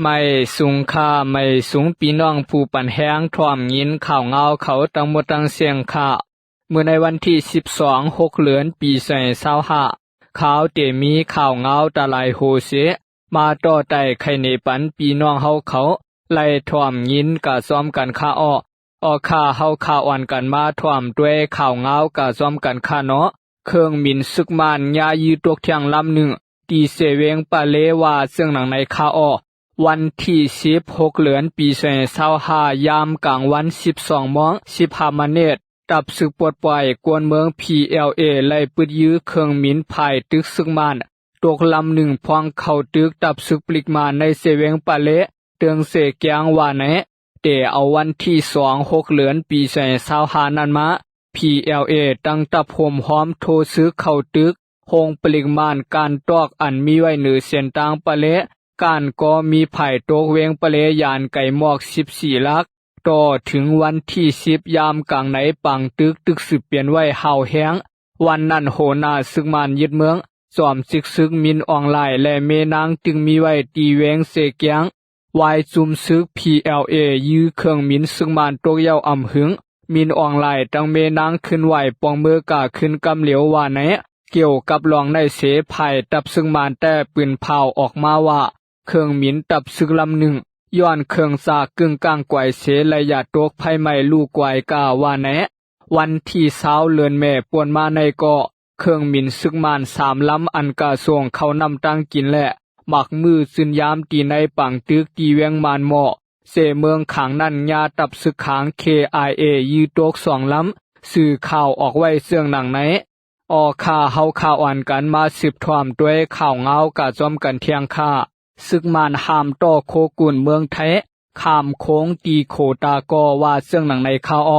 ไม่สูงค่าไม่สูงพี่น้องผู้ปันแห้งท่วมยินข่าวเงาเขาตั้งหมดตั้งเสียงค่าเมื่อในวันที่12 6เดือนปี2025ข่าวเตมีข่าวเงาตะไลโฮเสมาต่อไต่ไข่ในปันพี่น้องเฮาเขาไล่ท่วมยินกะซ้อมกันค่าออค่าเฮาข่าวอ่อนกันมาท่วมด้วยข่าวเงากะซ้อมกันค่าเนาะเครื่องมินซึกมานยายืตกเที่ยงลำหนึ่งตีเสเวงปะเลว่าซึ่งหนังในข่าวันที่16เดือนปี2025ยามกลางวัน12:15ตับศึกปลดปล่อยกวนเมือง PLA ไล่ปึดยื้อเครื่องมินภายตึกซึกมานตกลำหนึ่งพวงเข้าตึกตับศึกปลิกมาในเสเวงปะเลเตืองเสแกงว่าไหนแต่เอาวันที่6เดือนปี2025นั้นมา PLA ตั้งตับโฮมหอมโทรซื้อเข้าตึกโฮงปลิกมานการตอกอันมีไว้เหนือเส้นทางปะเลการก็มีไผ่ตกเวงปะเลยานไก่หมอก14ลักต่อถึงวันที่10ยามกลางไหนปังตึกสืบเปลี่ยนไว้เห่าแห้งวันนั้นโหนาซึกมานยึดเมืองสอมซึกมินออนไลน์และเมนางจึงมีไว้ตีเวงเสเกียงวายจุมซึก PLA ยื้อเครื่องมินซึกมานตกเย้าอ่ำหึงมินออนไลน์ตั้งเมนางขึ้นไหวปองมือกาขึ้นกำเหลียวว่าไหนเกี่ยวกับรองในเสไผ่ตับซึกมานแต่ปืนเผาออกมาว่าเครื่องมินตับซึกลำหนึ่งย้อนเครื่องซากกึ่งกลางไกวเสระยะตกภัยใหม่ลูกไกวกาว่าแนะวันที่20เดือนแม่ปวนมาในเกาะเครื่องมินซึกมาน3ลำอันกาส่งเขานำตั้งกินและหมักมือซึนยามตีในปังตึกตีเวียงมานเหมาะเสเมืองขังนั่นยาตับซึกขัง KIA ยืตก2ลำสื่อข่าวออกไว้เสื่องหนังไหนออข่าเฮาข่าวอ่อนกันมาสืบทอมด้วยข่าวเงากะจอมกันเที่ยงค่าซึกมานหามต่อโคกุนเมืองไทยข้ามโค้งตีโคตากอว่าเสื่องหนังในข่าว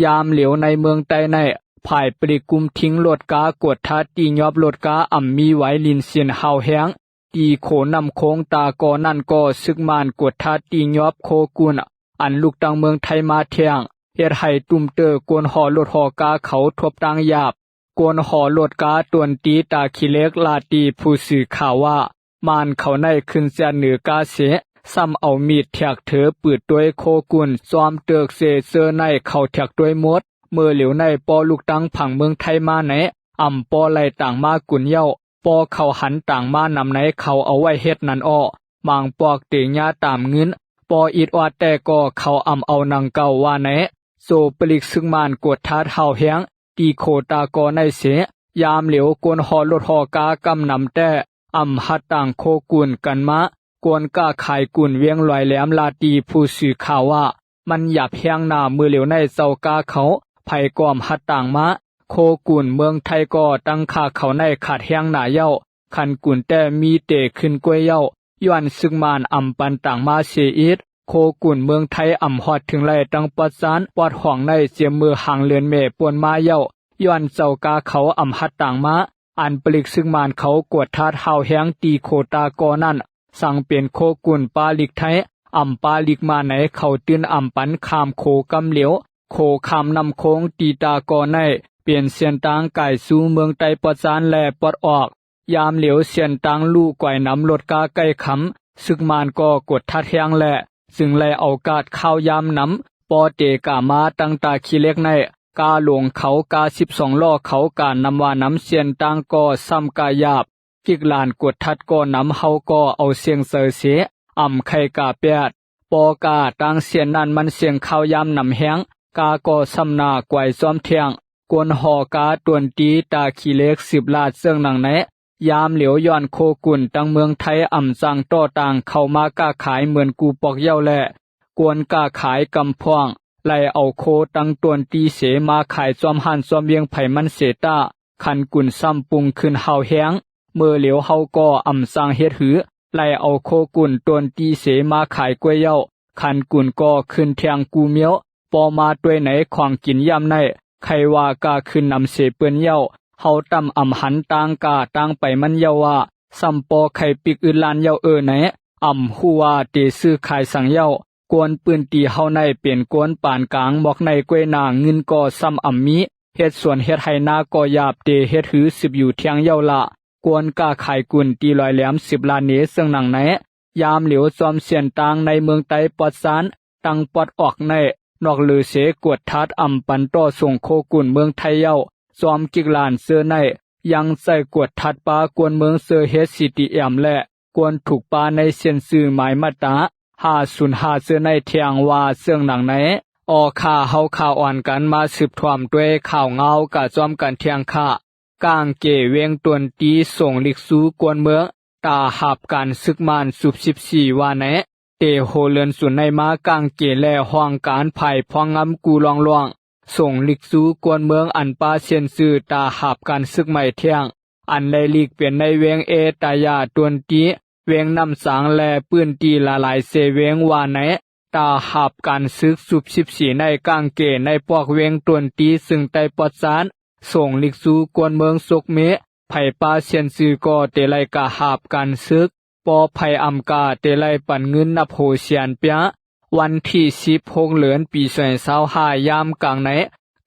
ยามเหลียวในเมืองใต้ในภายปริกุมทิ้งรถกากดทัดตียอบรถกาอ่ำมีไว้ลินเสียนเฮาแห้งตีโขนำโค้งตากอนั่นก็ซึกมานกดทัดตียอบโคกุนอันลูกตังเมืองไทยมาเที่ยงเฮ็ดให้ตุ่มเตอกวนหอรถหอกาเขาทบตังหยาบกวนหอรถกาตวนตีตาขี้เล็กลาตีผู้สื่อข่าวว่ามานเขาในขึ้นเสียเหนือกาเสซ้ำเอามีดแทกเถอปืดด้วยโคกุนซ้อมเตือกเซอในเขาแทกด้วยมดเมื่อเหลียวในปอลูกตังผังเมืองไทยมาไหนอ่ำปอไหลต่างมากุนเย้าปอเขาหันต่างมานำไหนเขาเอาไว้เฮ็ดนั่นมางปอกเตียงยาตามเงินปออิดอวดแต่ก็เขาอ่ำเอานังเก่าว่าไหนโซปลิกซึ่งมานกดทัดเฮาแห้งตีโคตากอในเสยามเหลียวกวนหอรถหอกากำนำแต่อ่ำหัดต่างโคกุนกันมากวนก้าขายกุนเวียงลอยแหลมลาตีผู้สื่อข่าวว่ามันหยับแห้งหน้ามือเหลียวในเจ้ากาเขาไผ่กอมหัดต่างมาโคกุนเมืองไทยก็ตั้งค่าเขาในขาดแห้งหน้าเย้าคันกุนแต่มีเตะขึ้นกล้วยเย้าย้อนซึกมานอ่ำปันต่างมาเสียอีดโคกุนเมืองไทยอ่ำฮอดถึงไหลตั้งปัดซานวัดห่องในเสียมือห่างเลือนเมปวนมาเย้าย้อนเจ้ากาเขาอ่ำหัดต่างมาอันปลิกซึ่งมานเขากวดทาดเฮาแห้งตีโคตากอนั่นสั่งเปลี่ยนโคกุนปาลิกไทยอ่ำปาลิกมาไหนเขาตื่นอ่ำปันขามโคกำเหลียวโคขามนำโค้งตีตากอในเปลี่ยนเสียนตางไก่สู่เมืองไตปอดซานแลปอดออกยามเหลียวเสียนตางลู่ก่อยนำรถกาไก่ขำซึกมานก็กดทัดแห้งแหละซึ่งไลเอากาดข้าวยามนำปอเตกามาตั้งตาขี้เล็กในกาหลวงเขากา12ล้อเขาการนำว่านำเสียนตังก็ซ้ำกายาบกิกลานกดทัดก็นำเฮาก็เอาเสียงเสอเสอ่ำไข่กาเปียดปอกาตังเสียนนั้นมันเสียงข้าวยามนำแห้งกาก็ซ้ำหน้ากวยซ้อมเทียงกวนหอกาตวนตีตาขี้เล็ก10ลาดเสื่องหนังไหนยามเหลียวย้อนโคกุนตั้งเมืองไทยอ่ำสั่งต่อต่างเข้ามากาขายเหมือนกูปอกเย้าแหละกวนกาขายกำพ่วงไล่เอาโคตั้งตวนตีเสมาขายซ้อมหันซ้อมเวียงไผ่มันเสตาคันกุนซ้ำปุงขึ้นเฮาแห้งเมื่อเหลียวเฮาก็อ่ำสั่งเฮ็ดหือไล่เอาโคกุนตวนตีเสมาขายกล้วยเย้าคันกุนก็ขึ้นเทียงกูเมียวปอมาด้วยไหนของกินยามในใครว่ากาขึ้นนำเสเปิ้นเย้าเฮาตำอ่ำหันต่างกาต่างไปมันเย้าว่าซ้ำปอไข่ปิกอื่นลานเย้าไหนอ่ำฮู้ว่าเตซื้อขายสังเย้า กวนปืนตีเฮาในเป็นกวนปานกลางบอกในกวยนางเงินก่อซ้ำอำมีเฮ็ดสวนเฮ็ดไหนาก่อยาบเตเฮ็ดหือ10อยู่เทียงเย้าละกวนกาขายกุนตีลอยแหลม10ล้านเนซึ่งหนังไหนยามเหลียวซอมเสียนตางในเมืองไต้ปอดซานตังปอดออกในนอกลือเสกวดทัดอำปันต่อส่งโคกุนเมืองไทยเย้าซอมกิกลานเสื้อในยังใส่กวดทัดปากวนเมืองเซอร์เฮดซิตี้แอมและกวนถูกปาในเซียนซื่อหมายมาตา505เสื้อในเทียงว่าเสื่องหนังไหนออข่าเฮาข่าวอ่อนกันมาสืบถวมด้วยข่าวเงากะจอมกันเทียงค่ากางเกเวงตวนตีส่งลิกซูกวนเมืองตาหับการซึกมานสุบ14ว่าแนะเตโฮเลือนสุนในมากางเกแลห้องการไผ่พองงำกูลองลวงส่งลิกซูกวนเมืองอันปาเซียนซื่อตาหับการซึกใหม่เที่ยงอันในลีกเปลี่ยนในเวงเอตายาตวนตีเวงนำสางแลปืนตีละลายเสเวงว่าแนะตาหับการซึกสุบ14ในกางเกในปอกเวงตวนตีซึ่งไตปอดซานส่งลิกซูกวนเมืองซกเมไผ่ปาเซียนซื่อก็เตไลกาหับการซึกปอไผ่อำกาเตไลปันเงินนับโหเสียนเปียวันที่16เดือนปี2025ยามกลางไหน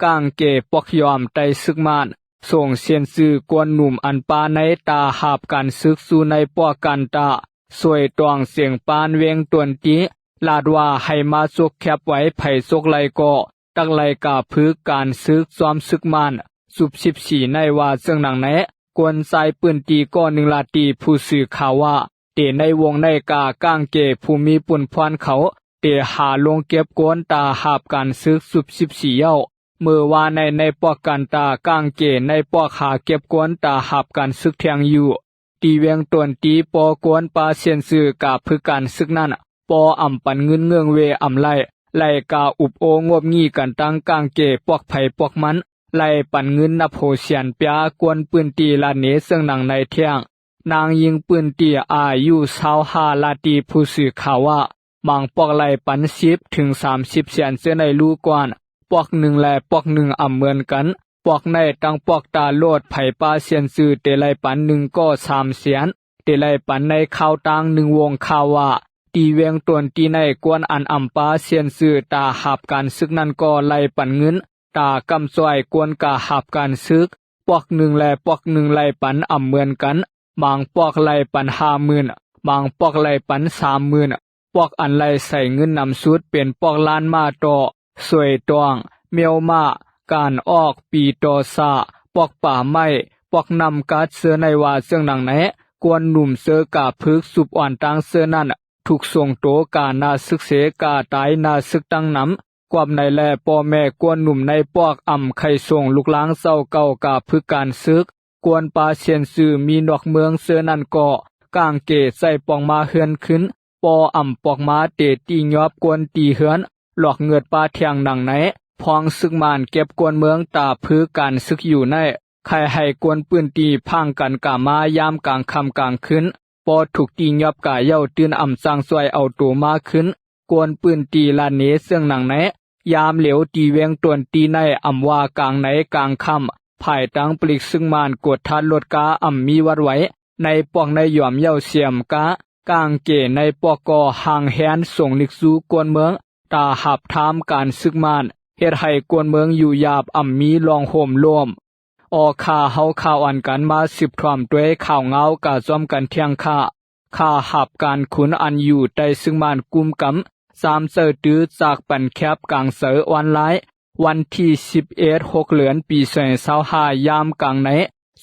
กางเกปอกยอมไตซึกมานส่งเซียนซื่อกวนหนุ่มอันปาในตาหับการซึกสู่ในปอกันตาสวยตวงเสียงปานเวงตวนตีลาดว่าให้มาซกแคบไว้ไผ่ซกไลก็ตักไลกาพึกการซึกซ้อมซึกมันสุบ14ในว่าเสื่องหนังแนะกวนสายปืนตีก็1ลาตีผู้สื่อข่าวว่าเตในวงในกากางเกผู้มีปุ่นพรเขาเตหาลงเก็บกวนตาหาบการซึกสุบ14เย้าเมื่อว่าในปอกกันตากางเกในปอกหาเก็บกวนตาหาบการซึกเทียงอยู่ตีเวียงตวนตีปอกวนปาเซียนซื่อกาพึกการซึกนั้นปออำปันเงินเงืองเวอำไไล่กาอุบโองบงี้กันตั้งกางเกปอกไผ่ปอกมันไล่ปันเงินนับโหเสียนเปียกวนปืนตีลาเนซึ่งหนังในเที่ยงนางยิงปืนตีอายุ25ลาตีผู้สื่อข่าวว่าบางปอกไล่ปัน10ถึง30เสียนเสื้อในลูกกวนปอก1และปอก1อำเหมือนกันปอกในตั้งปอกตาโลดไผ่ปาเซียนซื่อเตไล่ปัน1ก็3เสียนเตไล่ปันในข่าวตัง1วงข่าวว่าตีเวียงตวนตีในกวนอันอำปาเซียนซื่อตาหับการซึกนั้นก็ไล่ปันเงินตากำซอยกวนกาหับการซึกปอก1และปอก1ไล่ปันอำเหมือนกันบางปอกไล่ปัน50,000บางปอกไล่ปัน30,000ปอกอันไล่ใส่เงินนำสุดเป็นปอกล้านมาต่อสวยตวงเมียวมาการออกปีตอซาปอกป่าไม้ปอกนำกัดเสื้อในว่าเสื่องหนังไหนกวนหนุ่มเสื้อกาพึกสุบอ่อนตังเสื้อนั่นถูกส่งโตกานาศึกเสกาตายนาศึกตั้งน้ำความในแลพ่อแม่กวนหนุ่มในปอกอ่ำไข่ส่งลูกล้างเศร้าเก่ากาพึกการซึกกวนปาเชียนซื่อมีนอกเมืองเสื้อนั่นก็กางเกใส่ปองมาเฮือนขึ้นปออ่ำปอกมาเตตียอบกวนตีเฮือนหลอกเงิดปาเทียงหนังไหนพองซึกมานเก็บกวนเมืองตาพึกการซึกอยู่ในใครให้กวนปืนตีพังกันกามายามกลางค่ำกลางคืนปอถูกตียอบกาเย้าตื่นอ่ำสร้างสวยเอาตัวมาขึ้นกวนปืนตีลานเนเสื่องหนังไหนยามเหลียวตีเวียงตวนตีในอ่ำว่ากลางไหนกลางค่ำภายตั้งปลิกซึ่งมานกดทัดลดกาอ่ำมีวัดไว้ในปอกในหย่อมเย้าเสียมกางเกในปอกกอห่างแหนส่งลิกซูกวนเมืองตาหับทามการซึกมานเฮ็ดให้กวนเมืองอยู่ยาบอ่ำมีลองโหมร่วมออข่าเฮาข่าวอันกันมาสืบถวมด้วยข่าวเงากะจอมกันเที่ยงข่าหับการขุนอันอยู่ใต้ซึ่งมานกุมกำ3เสือตื้อจากปันแคบกลางเสือออนไลน์วันที่11 6เดือนปี2025ยามกลางไหน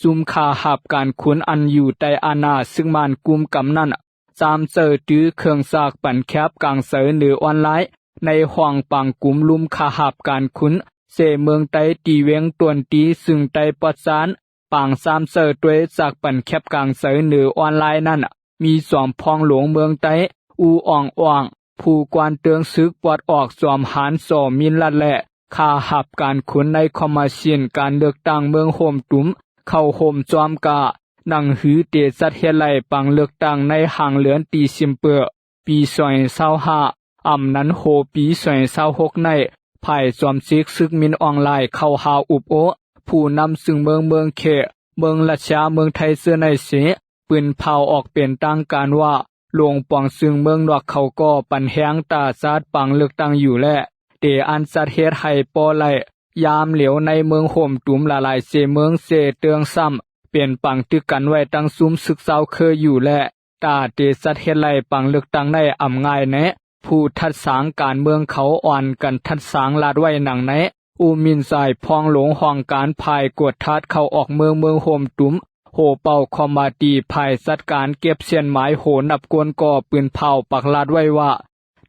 ซุมข่าหับการขุนอันอยู่ใต้อาณาซึ่งมานกุมกำนั้น3เสือตื้อเครื่องซากปันแคบกลางเสือเหนือออนไลน์ในห้องปังกุมลุมข่าหับการขุนเสเมืองไต้ตีเวียงตวนตีซึ่งไต้ปอดซานปาง3เสือด้วยจากปันแคบกลางเสือเหนือออนไลน์นั้นมี2พองหลวงเมืองไต้อูอ่องผู้กวนเตืองซึกปอดออกหารมินลัดและข่าหับการขุนในคอมมาเชียนการเลือกตั้งเมืองโฮมตุ้มเข้าโฮมจอมกานังหือเตจัดเฮไลปังเลือกตั้งในห่างเหลือนตีซิมเปอร์ปี2025อำนั้นโฮปี2026ในภายจอมซิกซึกมินออนไลน์เข้าหาอุบโอผู้นำซึ่งเมืองเขเมืองราชาเมืองไทยเสื้อในเสปืนเผาออกเป็นตั้งการว่า ลงปองซึ่งเมืองนอกเขาก็ปันแหงตาซาดปังเลือกตั้งอยู่และเตอันสัตเฮ็ดให้ปอไลยามเหลียวในเมืองห่มตุมละลายเสเมืองเสเตืองซ้ำเปลี่ยนปังตึกกันไว้ตั้งซุ้มศึกษาเคยอยู่และตาเตสัตเฮ็ดไลปังเลือกตั้งในอำง่ายแนะผู้ทัดสางการเมืองเขาอ่อนกันทัดสางลาดไว้หนังไหนอูมินสายพองหลงห้องการภายกวดทัดเข้าออกเมืองห่มตุมโหเป่าคอมมาตีภายสัดการเก็บเสียนหมายโหนับกวนก่อปืนเผาปักลาดไว้ว่า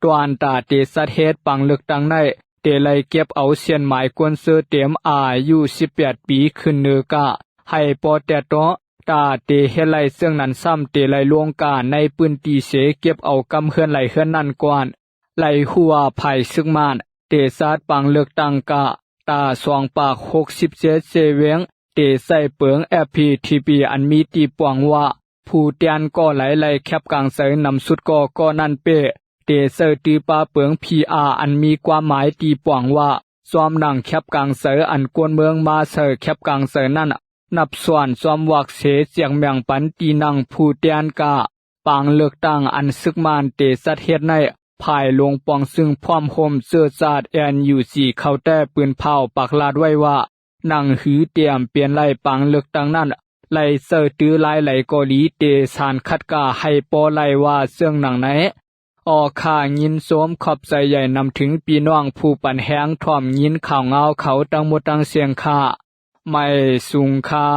ตวนตาเตสัตเฮ็ดปังเลือกตั้งในเตไลเก็บเอาเสียนหมายกวนเสื้อเต็มอายุ18ปีขึ้นเนือกะให้ปอแต่ตอตาเตเฮ็ดไลซึ่งนั้นซ้ำเตไลลวงกาในปืนตีเสเก็บเอากำเฮือนไหลเฮือนนั่นก่อนไหลหัวภายซึกมานเตซาดปังเลือกตั้งกะตาสองปาก67เสเวงเตใส่เปิง FPTP อันมีตีปวงว่าผู้เตียนก็ไหลแคบกลางเสยนำสุดก็นั่นเปเตเซอร์ตีปาเปิง PR อันมีความหมายตีปวงว่าซ้อมนั่งแคบกลางเสยอันกวนเมืองมาเสยแคบกลางเสยนั่นนับส่วนซ้อมวักเสเสียงเมียงปันตีนังผู้เตียนกะปางเลือกตั้งอันซึกมานเตสัตเฮ็ดในภายลงปองซึ่งพร้อมโฮมเสื้อซาดNUCเคาน์เตอร์ปืนเผาปักลาดไว้ว่านั่งหือเตรียมเปลี่ยนไล่ปังเลือกตั้งนั้นไล่เซอร์ตื้อไล่ไหลกอลีเตสานคัดกาให้ปอไล่ว่าเสื่องหนังไหนออค่ายินโสมขอบใจใหญ่นำถึงพี่น้องผู้ปันแหงถ่อมยินข่าวเงาเขาตั้งหมดตั้งเสียงค่าไม่สูงค่า